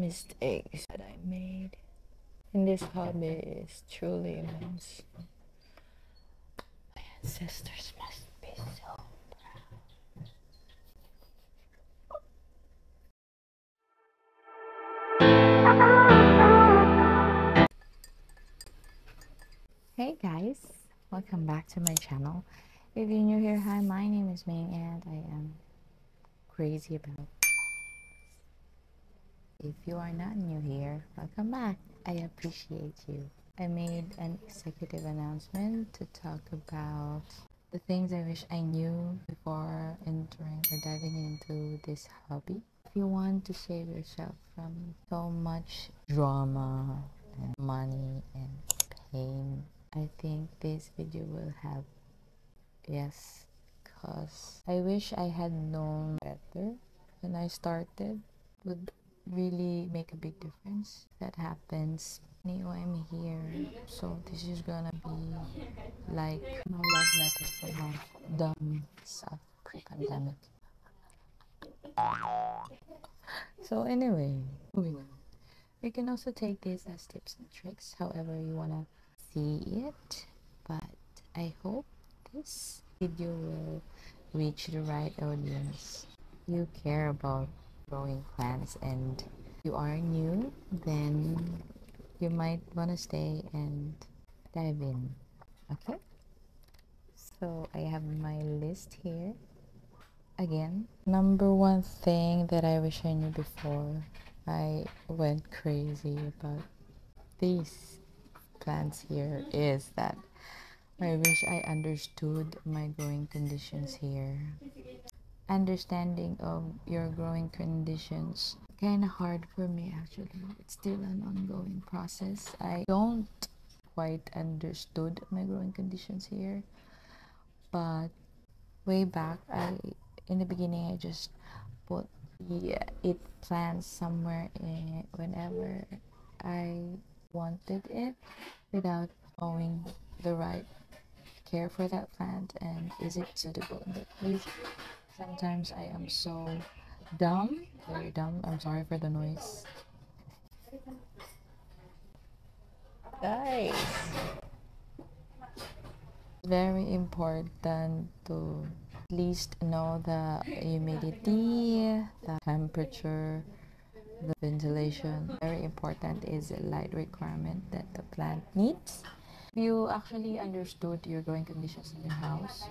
mistakes that I made. And this hobby is truly immense. My ancestors must be so proud. Hey guys, welcome back to my channel. If you're new here, hi, my name is Ming and I am crazy about. If you are not new here, welcome back. I appreciate you. I made an executive announcement to talk about the things I wish I knew before entering or diving into this hobby. If you want to save yourself from so much drama and money and pain, I think this video will help. Yes, because I wish I had known better when I started. Would really make a big difference. That happens. Anyway, I'm here, so this is gonna be like my love letter for my dumb self pre-pandemic. So anyway, moving on. You can also take this as tips and tricks, however you wanna see it. But I hope this video will reach the right audience. You care about growing plants, and if you are new, then you might want to stay and dive in. Okay, so I have my list here again. Number one thing that I wish I knew before I went crazy about these plants here is that I wish I understood my growing conditions here. Understanding of your growing conditions kind of hard for me, actually. It's still an ongoing process. I don't quite understood my growing conditions here, but way back, in the beginning I just put the it plants somewhere whenever I wanted it without knowing the right care for that plant and is it suitable in that place. Sometimes I am so dumb, very dumb. I'm sorry for the noise. Guys, very important to at least know the humidity, the temperature, the ventilation. Very important is the light requirement that the plant needs. If you actually understood your growing conditions in your house,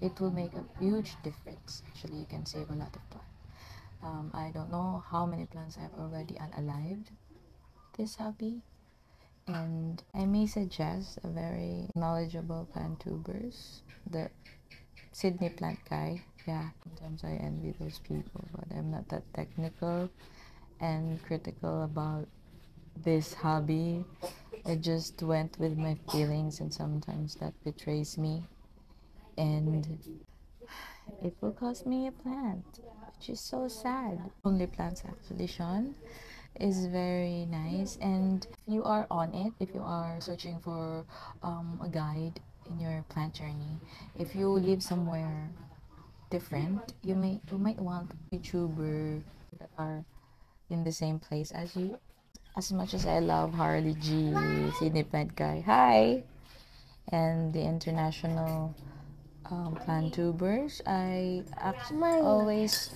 it will make a huge difference. Actually, you can save a lot of time. I don't know how many plants I've already unalived this hobby, and I may suggest a very knowledgeable plant tubers, the Sydney plant guy. Yeah, sometimes I envy those people, but I'm not that technical and critical about this hobby. I just went with my feelings, and sometimes that betrays me, and it will cost me a plant, which is so sad. Only plants actually, Sean, is very nice. And if you are on it, if you are searching for a guide in your plant journey, if you live somewhere different, you might want YouTuber that are in the same place as you. As much as I love Harley G, Sydney Plant Guy, hi, and the international plant tubers, I actually always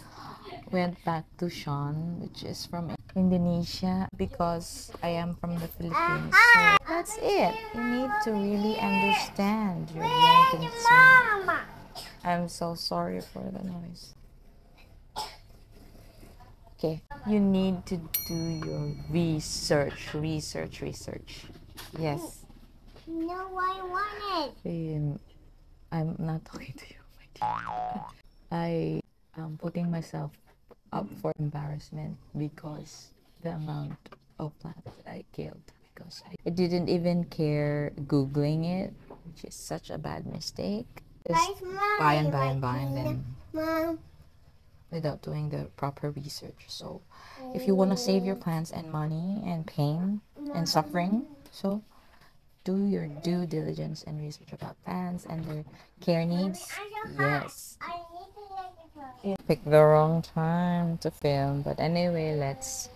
went back to Sean, which is from Indonesia, because I am from the Philippines. So that's it. You need to really understand your growing concern. I'm so sorry for the noise. Okay, you need to do your research. Yes. No, I want it. I'm not talking to you, my dear. I am putting myself up for embarrassment because the amount of plants that I killed, because I didn't even care googling it, which is such a bad mistake. Just buy and then Mom. without doing the proper research. So if you want to save your plants and money and pain and suffering, so do your due diligence and research about plants and their care needs. Yes. You picked the wrong time to film, but anyway, let's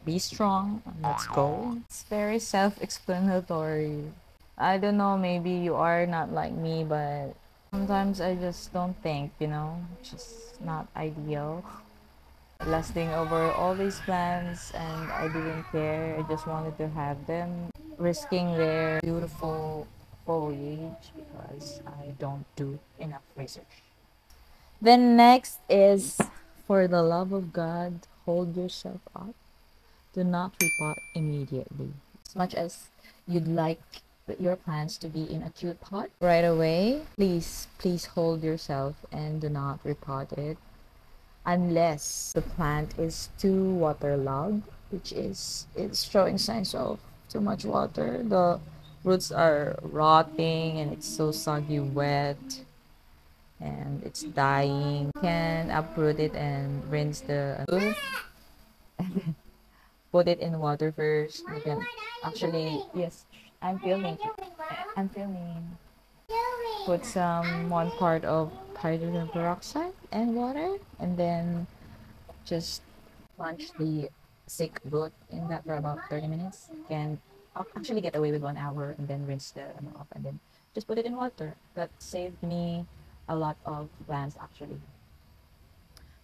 be strong, and let's go. It's very self-explanatory. I don't know, maybe you are not like me, but sometimes I just don't think, just not ideal. Lasting over all these plans, and I didn't care. I just wanted to have them, risking their beautiful foliage because I don't do enough research. Then next is, for the love of God, hold yourself up. Do not repot immediately. As much as you'd like your plants to be in a cute pot right away, please hold yourself and do not repot it unless the plant is too waterlogged, which is it's showing signs of too much water. The roots are rotting and it's so soggy wet and it's dying. You can uproot it and rinse the put it in water first. You can actually, yes, I'm filming. I'm filming. Put some one part of hydrogen peroxide and water, and then just plunge the sick root in that for about 30 minutes. Can actually get away with 1 hour and then rinse the off and then just put it in water. That saved me a lot of plants actually.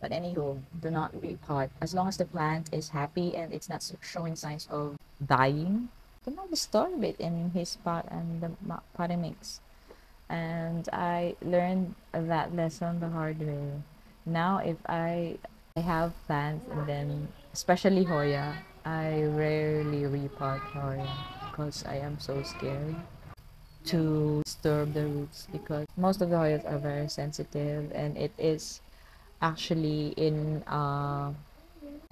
But anywho, do not repot. As long as the plant is happy and it's not showing signs of dying, do not disturb it in his pot and the potting mix. And I learned that lesson the hard way. Now, if I have plants and then, especially Hoya, I rarely repot Hoya because I am so scared to disturb the roots because most of the Hoyas are very sensitive and it is actually in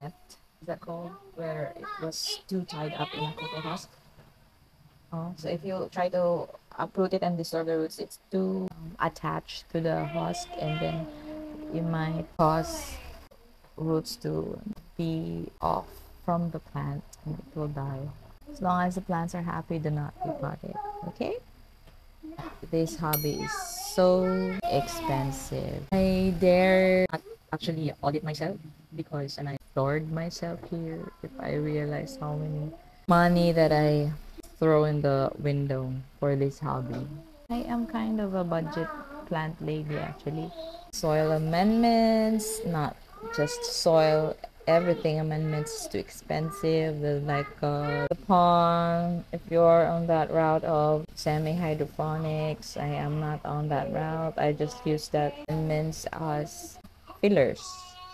net, is that called, where it was too tied up in a cocoa husk. Oh, so if you try to uproot it and disturb the roots, it's too attached to the husk, and then you might cause roots to be off from the plant and it will die. As long as the plants are happy, do not repot it. Okay? This hobby is so expensive. I dare not actually audit myself because and I floored myself here if I realize how many money that I throw in the window for this hobby. I am kind of a budget plant lady actually. Soil amendments, not just soil, everything amendments is too expensive. Like the pond, if you're on that route of semi-hydroponics, I am not on that route. I just use that amendments as fillers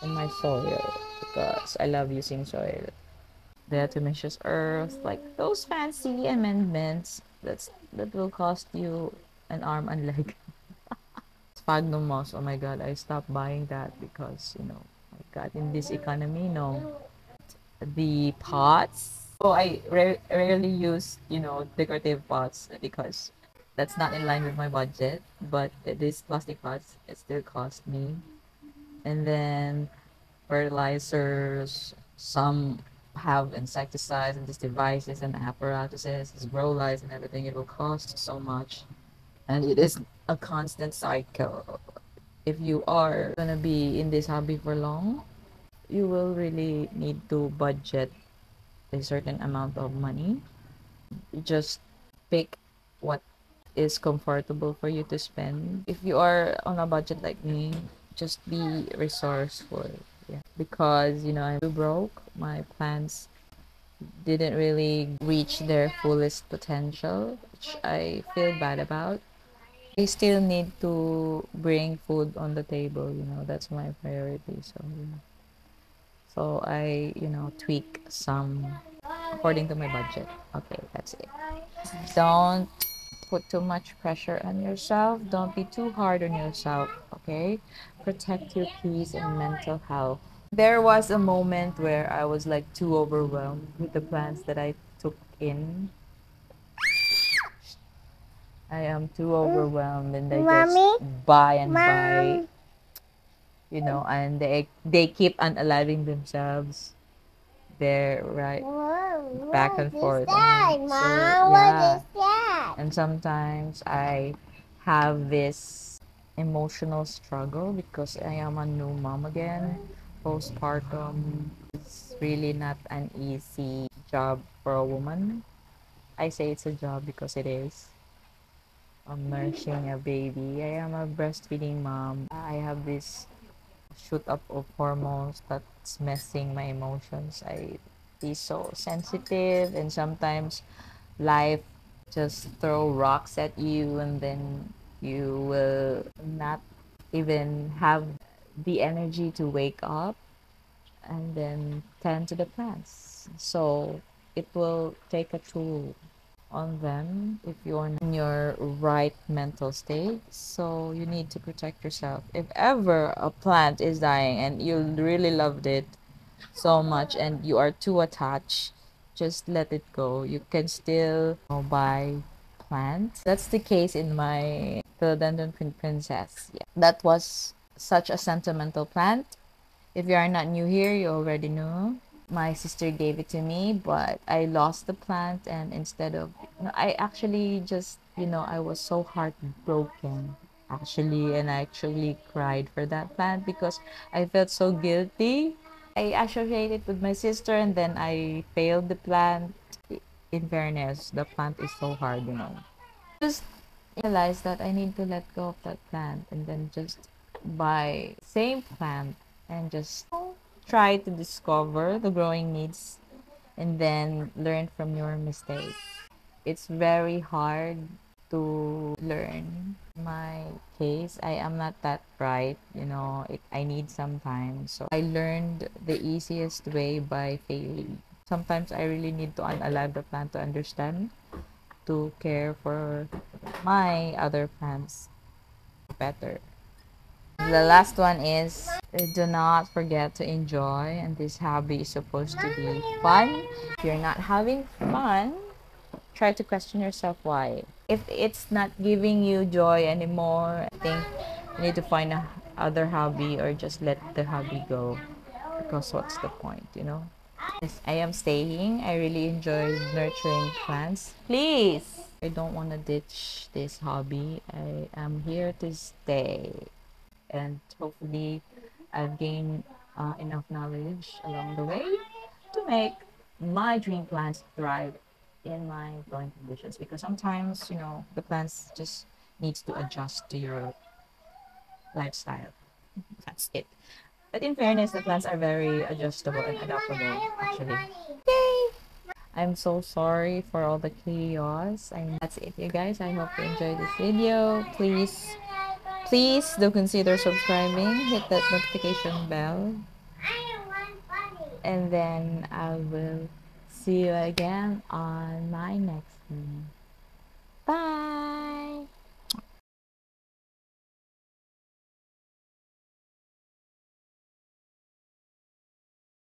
in my soil because I love using soil. The diatomaceous earth, like those fancy amendments, that will cost you an arm and leg. Sphagnum moss, oh my god, I stopped buying that because, my god, in this economy, no. The pots, oh, I rarely use, decorative pots because that's not in line with my budget, but these plastic pots, it still cost me. And then fertilizers, some have insecticides and these devices and apparatuses, grow lights and everything, it will cost so much. And it is a constant cycle. If you are gonna be in this hobby for long, you will really need to budget a certain amount of money. You just pick what is comfortable for you to spend. If you are on a budget like me, just be resourceful. Yeah. Because, I'm too broke. My plans didn't really reach their fullest potential, which I feel bad about. I still need to bring food on the table, that's my priority. So I, tweak some according to my budget. Okay, that's it. Don't put too much pressure on yourself. Don't be too hard on yourself, okay? Protect your peace and mental health. There was a moment where I was like too overwhelmed with the plans that I took in. I am too overwhelmed and I Mommy? just buy and buy, Mom. and they keep unaliving themselves. They're right Whoa, back what and is forth. that, And so, Mom? What yeah. is that? And sometimes I have this emotional struggle because I am a new mom again. postpartum is really not an easy job for a woman. I say it's a job because it is. I'm nursing a baby. I am a breastfeeding mom. I have this shoot up of hormones that's messing my emotions. I be so sensitive, and sometimes life just throw rocks at you, and then you will not even have the energy to wake up and then tend to the plants. So it will take a toll on them if you're not in your right mental state. So you need to protect yourself. If ever a plant is dying and you really loved it so much and you are too attached, just let it go. You can still buy plants. That's the case in my philodendron princess. Yeah, that was such a sentimental plant. If you are not new here, you already know. My sister gave it to me, but I lost the plant, and instead of, I actually just, I was so heartbroken actually, and I actually cried for that plant because I felt so guilty. I associated it with my sister, and then I failed the plant. In fairness, the plant is so hard. Just realized that I need to let go of that plant and then just buy same plant and just try to discover the growing needs and then learn from your mistakes. It's very hard to learn. In my case, I am not that bright, I need some time. So I learned the easiest way by failing. Sometimes I really need to unalive the plant to understand, to care for my other plants better. The last one is do not forget to enjoy, and this hobby is supposed to be fun. If you're not having fun, try to question yourself why. If it's not giving you joy anymore, I think you need to find a other hobby or just let the hobby go, because what's the point? Yes, I am staying. I really enjoy nurturing plants. Please! I don't want to ditch this hobby. I am here to stay. And hopefully, I've gained enough knowledge along the way to make my dream plants thrive in my growing conditions. Because sometimes, the plants just needs to adjust to your lifestyle. That's it. But in fairness, the plants are very adjustable and adaptable, actually. Yay! I'm so sorry for all the chaos. That's it, you guys. I hope you enjoyed this video. Please do consider subscribing. Hit that notification bell. And then I will see you again on my next one.